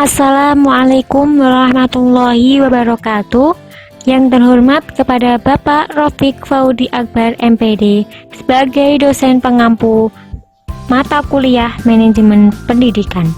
Assalamualaikum warahmatullahi wabarakatuh. Yang terhormat kepada Bapak Rafiq Faudi Akbar MPD sebagai dosen pengampu mata kuliah Manajemen Pendidikan.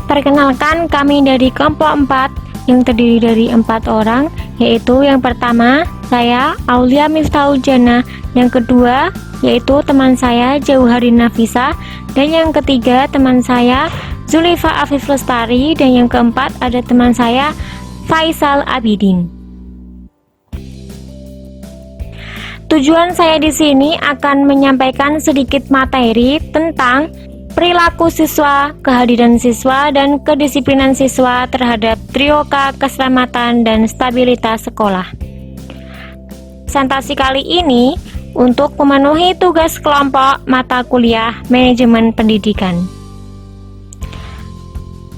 Perkenalkan, kami dari kelompok 4 yang terdiri dari 4 orang, yaitu yang pertama saya Aulia Miftahul Jannah, yang kedua yaitu teman saya Jauharin Nafisa, dan yang ketiga teman saya Zulifa Afif Lestari, dan yang keempat ada teman saya Faisal Abidin. Tujuan saya di sini akan menyampaikan sedikit materi tentang perilaku siswa, kehadiran siswa, dan kedisiplinan siswa terhadap trioka keselamatan dan stabilitas sekolah. Presentasi kali ini untuk memenuhi tugas kelompok mata kuliah Manajemen Pendidikan.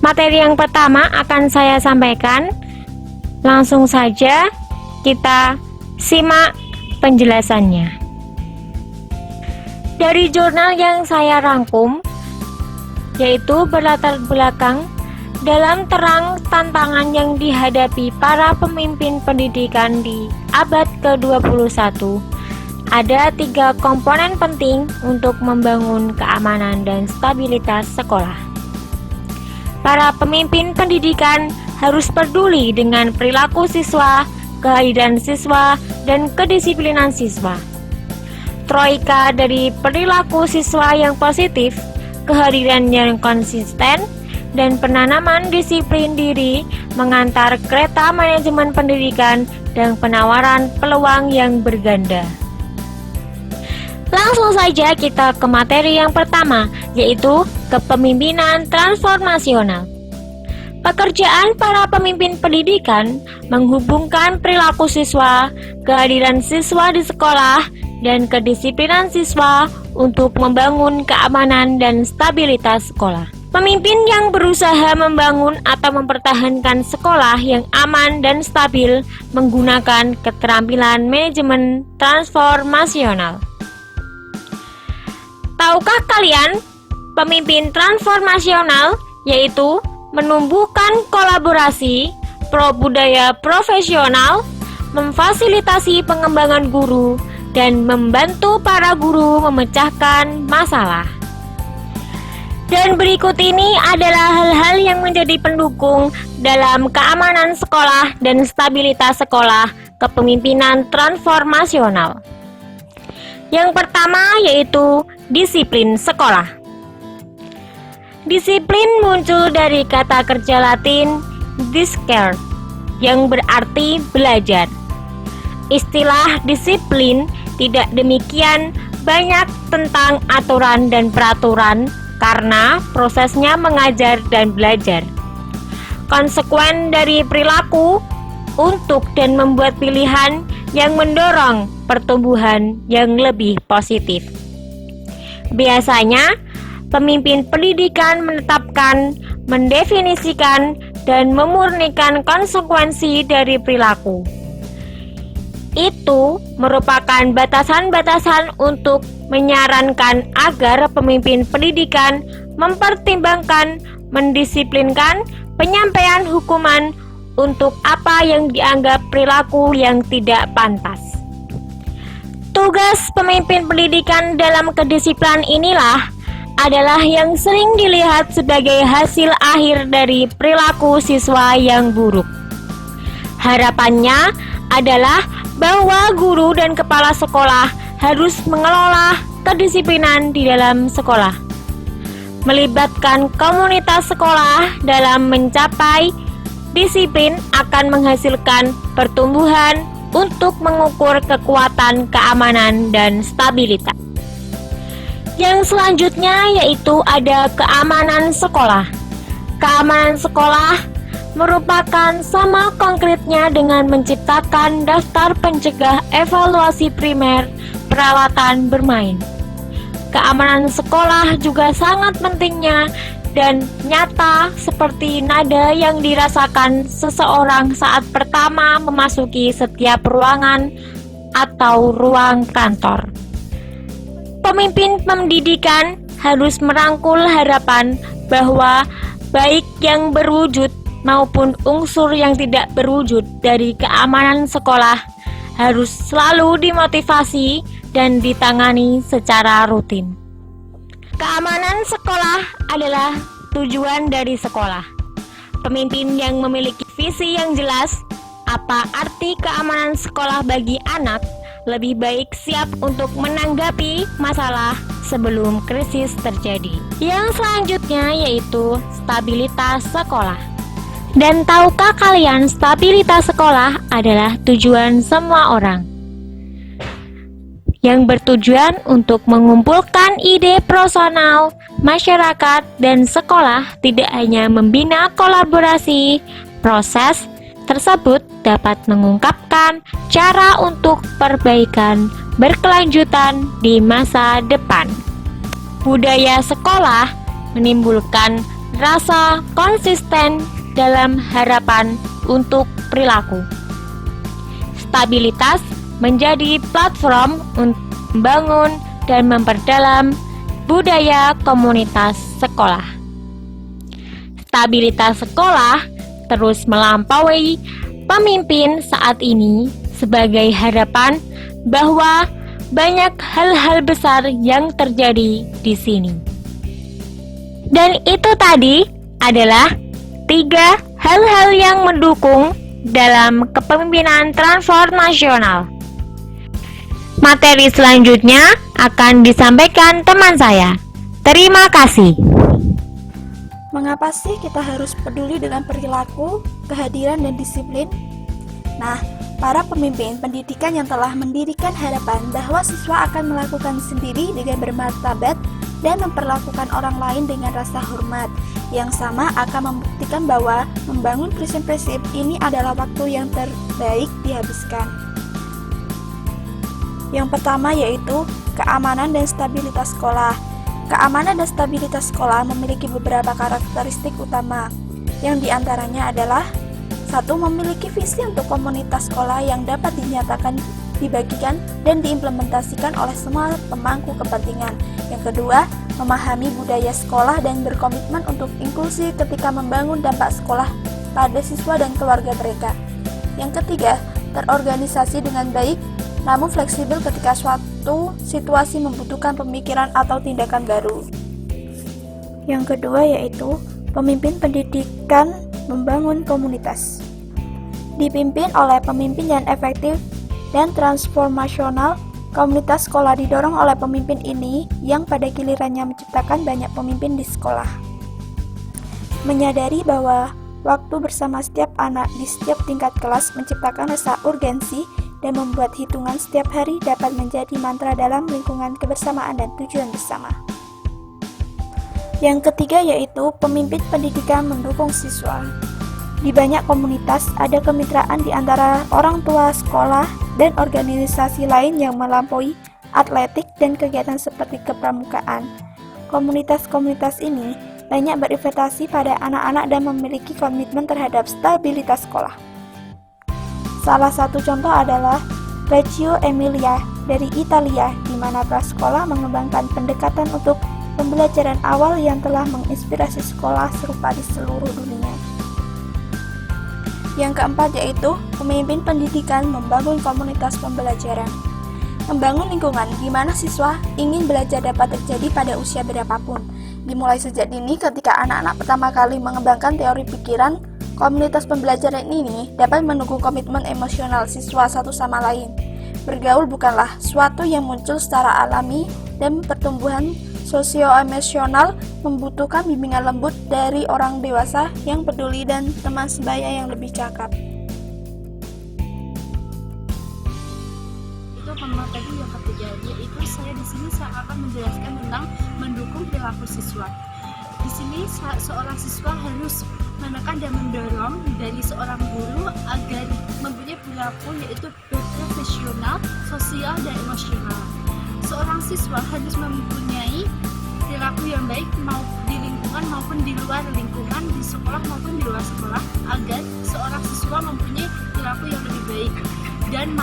Materi yang pertama akan saya sampaikan. Langsung saja kita simak penjelasannya. Dari jurnal yang saya rangkum, yaitu berlatar belakang dalam terang tantangan yang dihadapi para pemimpin pendidikan di abad ke-21, ada 3 komponen penting untuk membangun keamanan dan stabilitas sekolah. Para pemimpin pendidikan harus peduli dengan perilaku siswa, kehadiran siswa, dan kedisiplinan siswa. Troika dari perilaku siswa yang positif, kehadiran yang konsisten, dan penanaman disiplin diri mengantar kereta manajemen pendidikan dan penawaran peluang yang berganda. Langsung saja kita ke materi yang pertama, yaitu kepemimpinan transformasional. Pekerjaan para pemimpin pendidikan menghubungkan perilaku siswa, kehadiran siswa di sekolah, dan kedisiplinan siswa untuk membangun keamanan dan stabilitas sekolah. Pemimpin yang berusaha membangun atau mempertahankan sekolah yang aman dan stabil menggunakan keterampilan manajemen transformasional. Tahukah kalian, pemimpin transformasional yaitu menumbuhkan kolaborasi, pro-budaya profesional, memfasilitasi pengembangan guru, dan membantu para guru memecahkan masalah. Dan berikut ini adalah hal-hal yang menjadi pendukung dalam keamanan sekolah dan stabilitas sekolah kepemimpinan transformasional. Yang pertama yaitu disiplin sekolah. Disiplin muncul dari kata kerja Latin discere, yang berarti belajar. Istilah disiplin tidak demikian banyak tentang aturan dan peraturan karena prosesnya mengajar dan belajar. Konsekuen dari perilaku untuk dan membuat pilihan yang mendorong pertumbuhan yang lebih positif. Biasanya, pemimpin pendidikan menetapkan, mendefinisikan, dan memurnikan konsekuensi dari perilaku. Itu merupakan batasan-batasan untuk menyarankan agar pemimpin pendidikan mempertimbangkan, mendisiplinkan penyampaian hukuman untuk apa yang dianggap perilaku yang tidak pantas. Tugas pemimpin pendidikan dalam kedisiplinan inilah adalah yang sering dilihat sebagai hasil akhir dari perilaku siswa yang buruk. Harapannya adalah bahwa guru dan kepala sekolah harus mengelola kedisiplinan di dalam sekolah, melibatkan komunitas sekolah dalam mencapai disiplin akan menghasilkan pertumbuhan untuk mengukur kekuatan keamanan dan stabilitas. Yang selanjutnya yaitu ada keamanan sekolah. Keamanan sekolah merupakan sama konkretnya dengan menciptakan daftar pencegah evaluasi primer peralatan bermain. Keamanan sekolah juga sangat pentingnya dan nyata seperti nada yang dirasakan seseorang saat pertama memasuki setiap ruangan atau ruang kantor. Pemimpin pendidikan harus merangkul harapan bahwa baik yang berwujud maupun unsur yang tidak berwujud dari keamanan sekolah harus selalu dimotivasi dan ditangani secara rutin. Keamanan sekolah adalah tujuan dari sekolah. Pemimpin yang memiliki visi yang jelas apa arti keamanan sekolah bagi anak lebih baik siap untuk menanggapi masalah sebelum krisis terjadi. Yang selanjutnya yaitu stabilitas sekolah. Dan tahukah kalian stabilitas sekolah adalah tujuan semua orang yang bertujuan untuk mengumpulkan ide personal, masyarakat, dan sekolah tidak hanya membina kolaborasi, proses tersebut dapat mengungkapkan cara untuk perbaikan berkelanjutan di masa depan. Budaya sekolah menimbulkan rasa konsisten dalam harapan untuk perilaku. Stabilitas menjadi platform untuk membangun dan memperdalam budaya komunitas sekolah. Stabilitas sekolah terus melampaui pemimpin saat ini sebagai harapan bahwa banyak hal-hal besar yang terjadi di sini. Dan itu tadi adalah 3 hal-hal yang mendukung dalam kepemimpinan transformasional. Materi selanjutnya akan disampaikan teman saya. Terima kasih. Mengapa sih kita harus peduli dengan perilaku, kehadiran, dan disiplin? Nah, para pemimpin pendidikan yang telah mendirikan harapan bahwa siswa akan melakukan sendiri dengan bermartabat dan memperlakukan orang lain dengan rasa hormat yang sama akan membuktikan bahwa membangun prinsip-prinsip ini adalah waktu yang terbaik dihabiskan. Yang pertama yaitu keamanan dan stabilitas sekolah. Keamanan dan stabilitas sekolah memiliki beberapa karakteristik utama, yang diantaranya adalah 1. Memiliki visi untuk komunitas sekolah yang dapat dinyatakan, dibagikan, dan diimplementasikan oleh semua pemangku kepentingan. Yang kedua, memahami budaya sekolah dan berkomitmen untuk inklusi ketika membangun dampak sekolah pada siswa dan keluarga mereka. Yang ketiga, terorganisasi dengan baik, namun fleksibel ketika suatu situasi membutuhkan pemikiran atau tindakan baru. Yang kedua yaitu pemimpin pendidikan membangun komunitas. Dipimpin oleh pemimpin yang efektif dan transformasional, komunitas sekolah didorong oleh pemimpin ini yang pada gilirannya menciptakan banyak pemimpin di sekolah. Menyadari bahwa waktu bersama setiap anak di setiap tingkat kelas menciptakan rasa urgensi dan membuat hitungan setiap hari dapat menjadi mantra dalam lingkungan kebersamaan dan tujuan bersama. Yang ketiga yaitu pemimpin pendidikan mendukung siswa. Di banyak komunitas ada kemitraan di antara orang tua sekolah dan organisasi lain yang melampaui atletik dan kegiatan seperti kepramukaan. Komunitas-komunitas ini banyak berinvestasi pada anak-anak dan memiliki komitmen terhadap stabilitas sekolah. Salah satu contoh adalah Reggio Emilia dari Italia, di mana prasekolah mengembangkan pendekatan untuk pembelajaran awal yang telah menginspirasi sekolah serupa di seluruh dunia. Yang keempat yaitu pemimpin pendidikan membangun komunitas pembelajaran. Membangun lingkungan di mana siswa ingin belajar dapat terjadi pada usia berapapun. Dimulai sejak dini ketika anak-anak pertama kali mengembangkan teori pikiran. Komunitas pembelajaran ini dapat mendukung komitmen emosional siswa satu sama lain. Bergaul bukanlah suatu yang muncul secara alami dan pertumbuhan sosio-emosional membutuhkan bimbingan lembut dari orang dewasa yang peduli dan teman sebaya yang lebih cakap. Itu pemateri yang ketiga, yaitu saya akan menjelaskan tentang mendukung perilaku siswa. Di sini seorang siswa harus menekan dan mendorong dari seorang guru agar mempunyai perilaku yaitu profesional, sosial, dan emosional. Seorang siswa harus mempunyai perilaku yang baik mau di lingkungan maupun di luar lingkungan, di sekolah maupun di luar sekolah, agar seorang siswa mempunyai perilaku yang lebih baik. Dan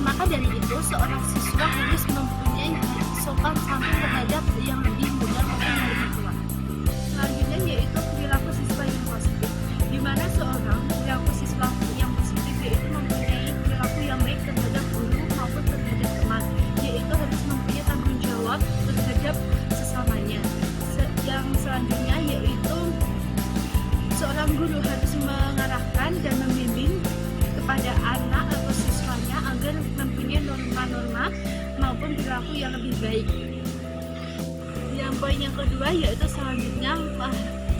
maka dari itu seorang siswa harus mempunyai sopan santun terhadap yang lebih muda maupun yang lebih tua. Selanjutnya selanjutnya yaitu seorang guru harus mengarahkan dan membimbing kepada anak atau siswanya agar mempunyai norma-norma maupun perilaku yang lebih baik. Yang poin yang kedua yaitu selanjutnya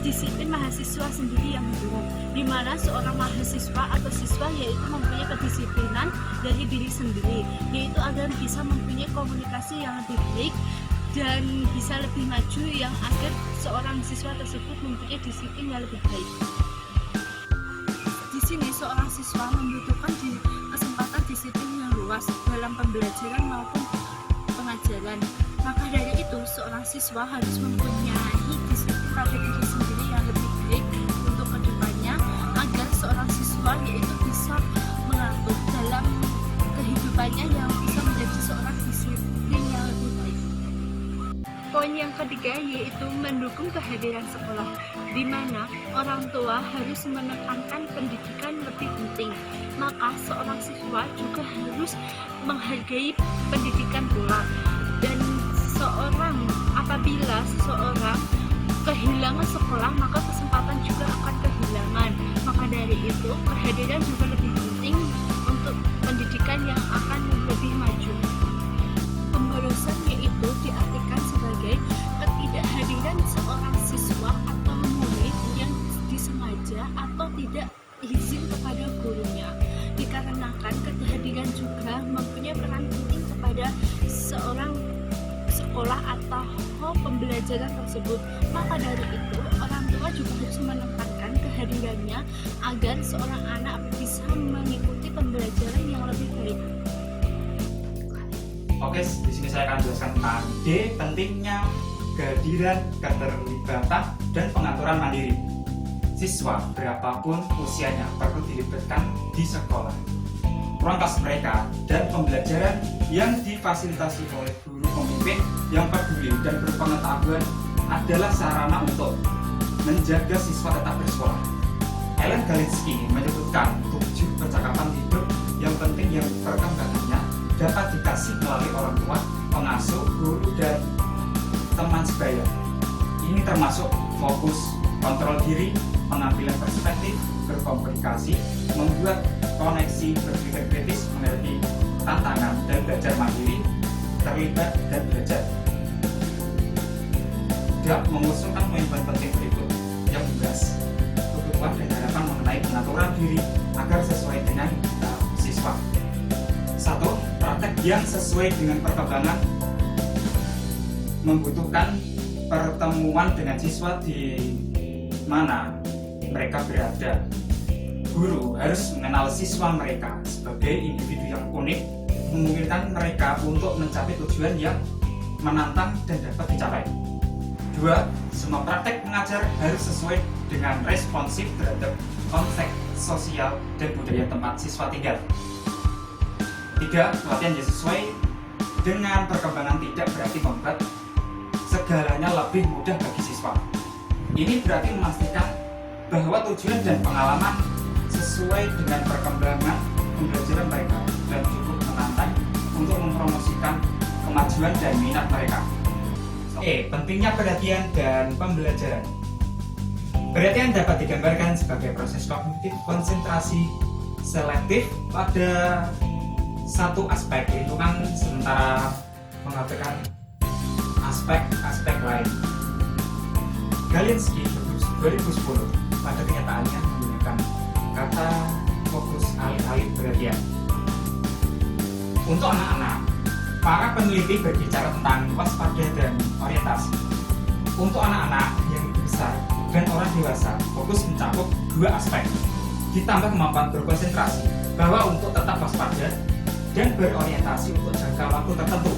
disiplin mahasiswa sendiri yang buruk, di mana seorang mahasiswa atau siswa yaitu mempunyai kedisiplinan dari diri sendiri, yaitu agar bisa mempunyai komunikasi yang lebih baik dan bisa lebih maju, yang agar seorang siswa tersebut mempunyai disiplin yang lebih baik. Di sini seorang siswa membutuhkan kesempatan disiplin yang luas dalam pembelajaran maupun pengajaran. Maka dari itu seorang siswa harus mempunyai disiplin pada diri sendiri yang lebih baik untuk kedepannya, agar seorang siswa yaitu bisa mengatur dalam kehidupannya yang bisa menjadi seorang disiplin yang lebih baik. Poin yang ketiga yaitu mendukung kehadiran sekolah, di mana orang tua harus menekankan pendidikan lebih penting. Maka seorang siswa juga harus menghargai pendidikan pula. Dan apabila seseorang kehilangan sekolah, maka kesempatan juga akan kehilangan. Maka dari itu kehadiran juga lebih penting untuk pendidikan yang akan lebih maju. Pemborosan yaitu diartikan sebagai ketidakhadiran seorang siswa atau murid yang disengaja atau tidak izin kepada gurunya, dikarenakan kehadiran juga mempunyai peran penting kepada seorang sekolah atau pembelajaran tersebut. Maka dari itu orang tua juga harus menekankan kehadirannya agar seorang anak bisa mengikuti pembelajaran yang lebih baik. Oke, di sini saya akan jelaskan tentang D, pentingnya kehadiran, keterlibatan, dan pengaturan mandiri. Siswa berapapun usianya perlu dilibatkan di sekolah. Ruang kelas mereka dan pembelajaran yang difasilitasi oleh guru pemimpin yang peduli dan berpengetahuan adalah sarana untuk menjaga siswa tetap bersekolah. Ellen Galinsky menyebutkan 7 percakapan hidup yang penting yang perkembangannya dapat dikasih melalui orang tua, pengasuh, guru, dan teman sebaya. Ini termasuk fokus, kontrol diri, pengambilan perspektif, berkomunikasi, membuat koneksi, berpikir kritis, menghadapi tantangan, dan belajar mandiri, terlibat, dan belajar. Dia mengusulkan poin-poin penting berikut yang membahas kebutuhan dan harapan mengenai pengaturan diri agar sesuai dengan tahap siswa. 1. Praktek yang sesuai dengan perkembangan membutuhkan pertemuan dengan siswa di mana mereka berada. Guru harus mengenal siswa mereka sebagai individu yang unik, memungkinkan mereka untuk mencapai tujuan yang menantang dan dapat dicapai. 2. Semua praktek mengajar harus sesuai dengan responsif terhadap konteks sosial dan budaya tempat siswa tinggal. 3. Pelatihan yang sesuai dengan perkembangan tidak berarti membuat segalanya lebih mudah bagi siswa. Ini berarti memastikan bahwa tujuan dan pengalaman sesuai dengan perkembangan pembelajaran mereka dan cukup menantang untuk mempromosikan kemajuan dan minat mereka. Pentingnya perhatian dan pembelajaran. Perhatian dapat digambarkan sebagai proses kognitif konsentrasi selektif pada satu aspek lingkungan sementara mengabaikan aspek-aspek lain. Galinsky 2010 pada kenyataannya menggunakan kata fokus alih-alih perhatian. Untuk anak-anak, para peneliti berbicara tentang waspada dan orientasi. Untuk anak-anak yang lebih besar dan orang dewasa, fokus mencakup 2 aspek, ditambah kemampuan berkonsentrasi, bahwa untuk tetap waspada dan berorientasi untuk jangka waktu tertentu,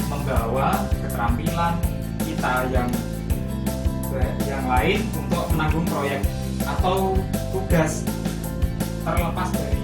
membawa keterampilan kita yang lain untuk menanggung proyek atau tugas terlepas dari